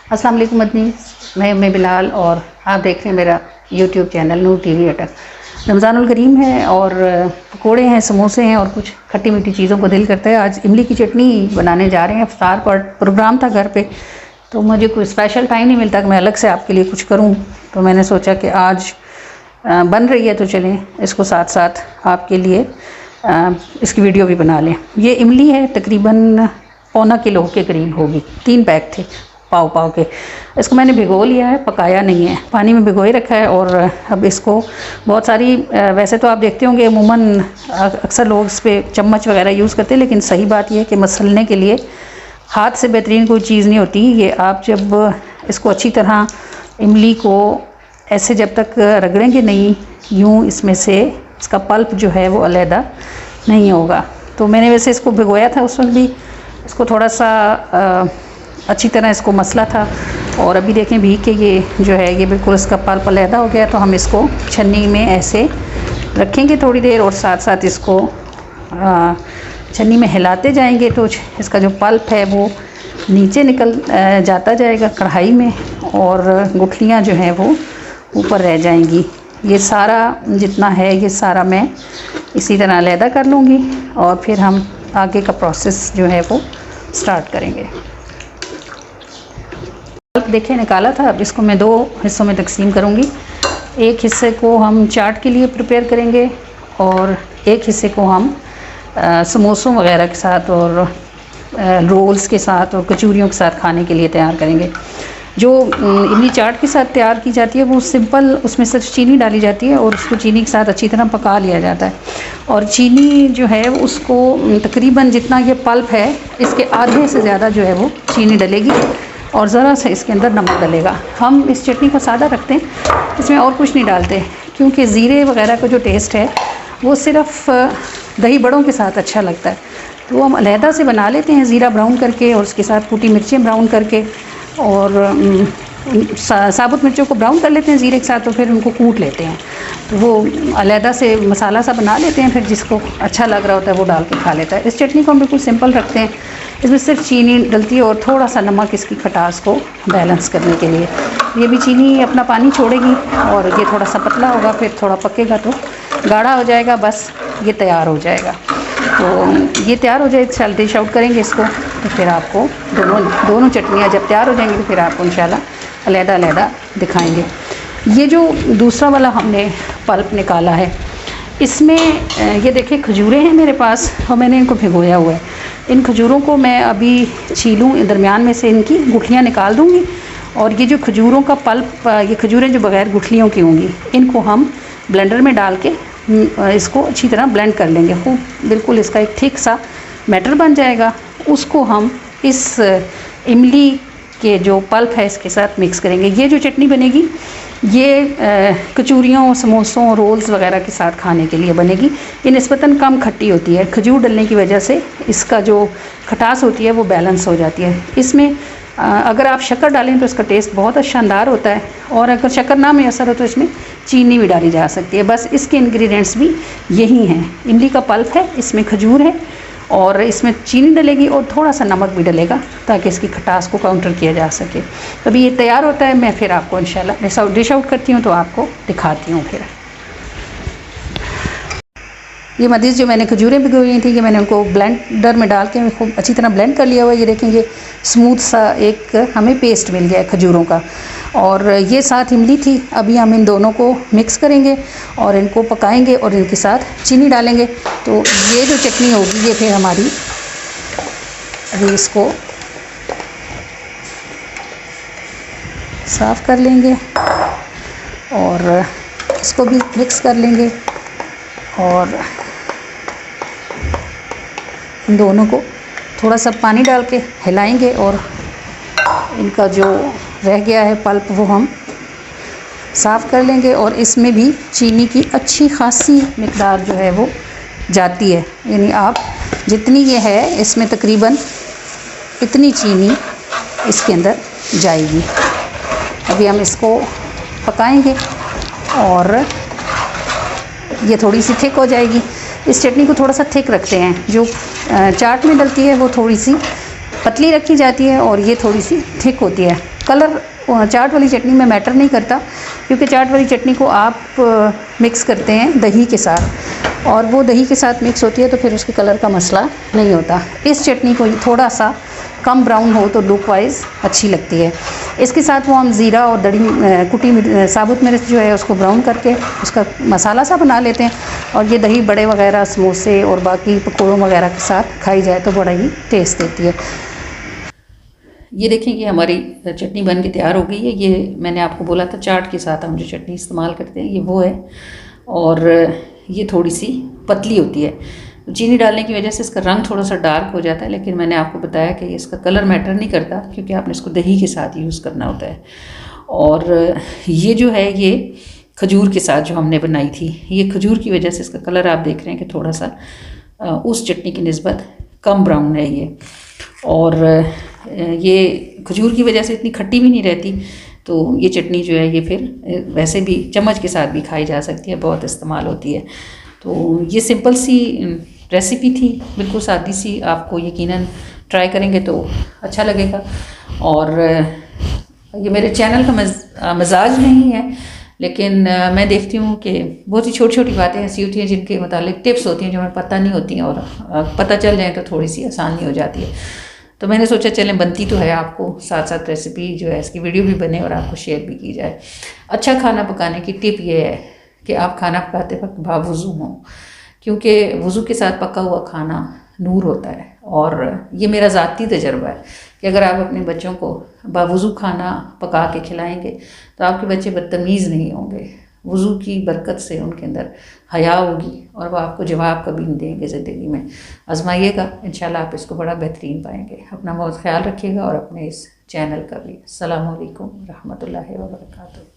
अस्सलाम वालेकुम मदनी, मैं बिलाल और आप देख रहे हैं मेरा यूट्यूब चैनल नूर टीवी अटक। रमज़ानुल करीम है और पकोड़े हैं, समोसे हैं और कुछ खट्टी मीठी चीज़ों को दिल करता है। आज इमली की चटनी बनाने जा रहे हैं। इफ्तार पर प्रोग्राम था घर पे, तो मुझे कोई स्पेशल टाइम नहीं मिलता कि मैं अलग से आपके लिए कुछ करूं, तो मैंने सोचा कि आज बन रही है तो चलें इसको साथ साथ आपके लिए इसकी वीडियो भी बना लें। ये इमली है, तकरीबन पौना किलो के करीब होगी, 3 पैक थे पाव पाव के। इसको मैंने भिगो लिया है, पकाया नहीं है, पानी में भिगोए रखा है। और अब इसको बहुत सारी वैसे तो आप देखते होंगे अमूमन अक्सर लोग इस पर चम्मच वगैरह यूज़ करते हैं, लेकिन सही बात यह है कि मसलने के लिए हाथ से बेहतरीन कोई चीज़ नहीं होती। ये आप जब इसको अच्छी तरह इमली को ऐसे जब तक रगड़ेंगे नहीं, यूँ इसमें से इसका पल्प जो है वो अलहदा नहीं होगा। तो मैंने वैसे इसको भिगोया था, उस वक्त भी इसको थोड़ा सा अच्छी तरह इसको मसला था। और अभी देखें भीग के ये जो है ये बिल्कुल इसका पल्प अलहदा हो गया। तो हम इसको छन्नी में ऐसे रखेंगे थोड़ी देर और साथ साथ इसको छन्नी में हिलाते जाएंगे, तो इसका जो पल्प है वो नीचे निकल जाता जाएगा कढ़ाई में और गुठलियाँ जो हैं वो ऊपर रह जाएंगी। ये सारा जितना है ये सारा मैं इसी तरह अलहदा कर लूँगी और फिर हम आगे का प्रोसेस जो है वो स्टार्ट करेंगे। देखिए निकाला था, अब इसको मैं 2 हिस्सों में तकसीम करूँगी। एक हिस्से को हम चाट के लिए प्रिपेयर करेंगे और एक हिस्से को हम समोसों वगैरह के साथ और रोल्स के साथ और कचौरियों के साथ खाने के लिए तैयार करेंगे। जो इमली चाट के साथ तैयार की जाती है वो सिंपल, उसमें सिर्फ चीनी डाली जाती है और उसको चीनी के साथ अच्छी तरह पका लिया जाता है। और चीनी जो है उसको तकरीबन जितना ये पल्प है इसके आधे से ज़्यादा जो है वो चीनी डलेगी और ज़रा सा इसके अंदर नमक डलेगा। हम इस चटनी को सादा रखते हैं, इसमें और कुछ नहीं डालते, क्योंकि ज़ीरे वगैरह का जो टेस्ट है वो सिर्फ दही बड़ों के साथ अच्छा लगता है। तो हम अलहदा से बना लेते हैं ज़ीरा ब्राउन करके और उसके साथ कुटी मिर्चें ब्राउन करके और साबुत मिर्चों को ब्राउन कर लेते हैं ज़ीरे के साथ, तो फिर उनको कूट लेते हैं। तो वो अलहदा से मसाला सा बना लेते हैं, फिर जिसको अच्छा लग रहा होता है वो डाल के खा लेता है। इस चटनी को हम बिल्कुल सिंपल रखते हैं, इसमें सिर्फ चीनी डलती है और थोड़ा सा नमक इसकी खटास को बैलेंस करने के लिए। ये भी चीनी अपना पानी छोड़ेगी और ये थोड़ा सा पतला होगा, फिर थोड़ा पकेगा तो गाढ़ा हो जाएगा, बस ये तैयार हो जाएगा। तो ये तैयार हो जाए, चल डिश आउट करेंगे इसको, तो फिर आपको दोनों चटनियाँ जब तैयार हो जाएंगी तो फिर आपको इंशाल्लाह अलहदा अलहदा दिखाएंगे। ये जो दूसरा वाला हमने पल्प निकाला है, इसमें ये देखिए खजूरें हैं मेरे पास और मैंने इनको भिगोया हुआ है। इन खजूरों को मैं अभी छीलूँ, दरमियान में से इनकी गुठलियाँ निकाल दूँगी और ये जो खजूरों का पल्प, ये खजूरें जो बग़ैर गुठलियों की होंगी, इनको हम ब्लेंडर में डाल के इसको अच्छी तरह ब्लेंड कर लेंगे। खूब बिल्कुल इसका एक थिक सा बैटर बन जाएगा। उसको हम इस इमली के जो पल्प है इसके साथ मिक्स करेंगे। ये जो चटनी बनेगी ये कचौरियों, समोसों, रोल्स वगैरह के साथ खाने के लिए बनेगी। ये निस्बतन कम खट्टी होती है, खजूर डलने की वजह से इसका जो खटास होती है वो बैलेंस हो जाती है। इसमें अगर आप शक्कर डालें तो इसका टेस्ट बहुत शानदार होता है और अगर शक्कर ना मैसर हो तो इसमें चीनी भी डाली जा सकती है। बस इसके इंग्रेडिएंट्स भी यही हैं। इमली का पल्प है, इसमें खजूर है और इसमें चीनी डलेगी और थोड़ा सा नमक भी डलेगा ताकि इसकी खटास को काउंटर किया जा सके। अभी ये तैयार होता है, मैं फिर आपको इंशाल्लाह डिश आउट करती हूँ तो आपको दिखाती हूँ। फिर ये मदीस जो मैंने खजूरें भिगोई हुई थी, ये मैंने उनको ब्लेंडर में डाल के खूब अच्छी तरह ब्लेंड कर लिया हुआ है। ये देखेंगे स्मूथ सा एक हमें पेस्ट मिल गया है खजूरों का। और ये साथ इमली थी। अभी हम इन दोनों को मिक्स करेंगे और इनको पकाएंगे और इनके साथ चीनी डालेंगे। तो ये जो चटनी होगी ये फिर हमारी, अभी इसको साफ़ कर लेंगे और इसको भी मिक्स कर लेंगे और इन दोनों को थोड़ा सा पानी डाल के हिलाएंगे और इनका जो रह गया है पल्प वो हम साफ़ कर लेंगे। और इसमें भी चीनी की अच्छी खासी मिकदार जो है वो जाती है, यानी आप जितनी ये है इसमें तकरीबन इतनी चीनी इसके अंदर जाएगी। अभी हम इसको पकाएंगे और ये थोड़ी सी थिक हो जाएगी। इस चटनी को थोड़ा सा थिक रखते हैं, जो चाट में डलती है वो थोड़ी सी पतली रखी जाती है और ये थोड़ी सी थिक होती है। कलर चाट वाली चटनी में मैटर नहीं करता, क्योंकि चाट वाली चटनी को आप मिक्स करते हैं दही के साथ, और वो दही के साथ मिक्स होती है तो फिर उसके कलर का मसला नहीं होता। इस चटनी को थोड़ा सा कम ब्राउन हो तो लुक वाइज अच्छी लगती है। इसके साथ वो हम ज़ीरा और कुटी साबुत मिर्च जो है उसको ब्राउन करके उसका मसाला सा बना लेते हैं, और ये दही बड़े वगैरह, समोसे और बाकी पकौड़ों वगैरह के साथ खाई जाए तो बड़ा ही टेस्ट देती है। ये देखें कि हमारी चटनी बन के तैयार हो गई है। ये मैंने आपको बोला था चाट के साथ हम जो चटनी इस्तेमाल करते हैं ये वो है, और ये थोड़ी सी पतली होती है। चीनी डालने की वजह से इसका रंग थोड़ा सा डार्क हो जाता है, लेकिन मैंने आपको बताया कि इसका कलर मैटर नहीं करता, क्योंकि आपने इसको दही के साथ यूज़ करना होता है। और ये जो है ये खजूर के साथ जो हमने बनाई थी, ये खजूर की वजह से इसका कलर आप देख रहे हैं कि थोड़ा सा उस चटनी की निस्बत कम ब्राउन है ये। और ये खजूर की वजह से इतनी खट्टी भी नहीं रहती, तो ये चटनी जो है ये फिर वैसे भी चम्मच के साथ भी खाई जा सकती है, बहुत इस्तेमाल होती है। तो ये सिंपल सी रेसिपी थी, बिल्कुल सादी सी। आपको यकीनन ट्राई करेंगे तो अच्छा लगेगा। और ये मेरे चैनल का मजाज नहीं है, लेकिन मैं देखती हूँ कि बहुत ही छोटी छोटी बातें ऐसी होती हैं जिनके मुतालिक टिप्स होती हैं जो हमें पता नहीं होती हैं, और पता चल जाए तो थोड़ी सी आसानी हो जाती है। तो मैंने सोचा चलें बनती तो है, आपको साथ साथ रेसिपी जो है इसकी वीडियो भी बने और आपको शेयर भी की जाए। अच्छा खाना पकाने की टिप ये है कि आप खाना पकाते वक्त बावुज़ू हों, क्योंकि वज़ू के साथ पका हुआ खाना नूर होता है। और ये मेरा ज़ाती तजर्बा है कि अगर आप अपने बच्चों को बावुज़ू खाना पका के खिलाएंगे तो आपके बच्चे बदतमीज़ नहीं होंगे। वज़ू की बरकत से उनके अंदर हया होगी और वो आपको जवाब कभी नहीं देंगे ज़िंदगी में। आजमाइएगा, इंशाल्लाह आप इसको बड़ा बेहतरीन पाएंगे। अपना बहुत ख्याल रखिएगा और अपने इस चैनल का भी। अस्सलामु अलैकुम रहमतुल्लाहि व बरकातुहू।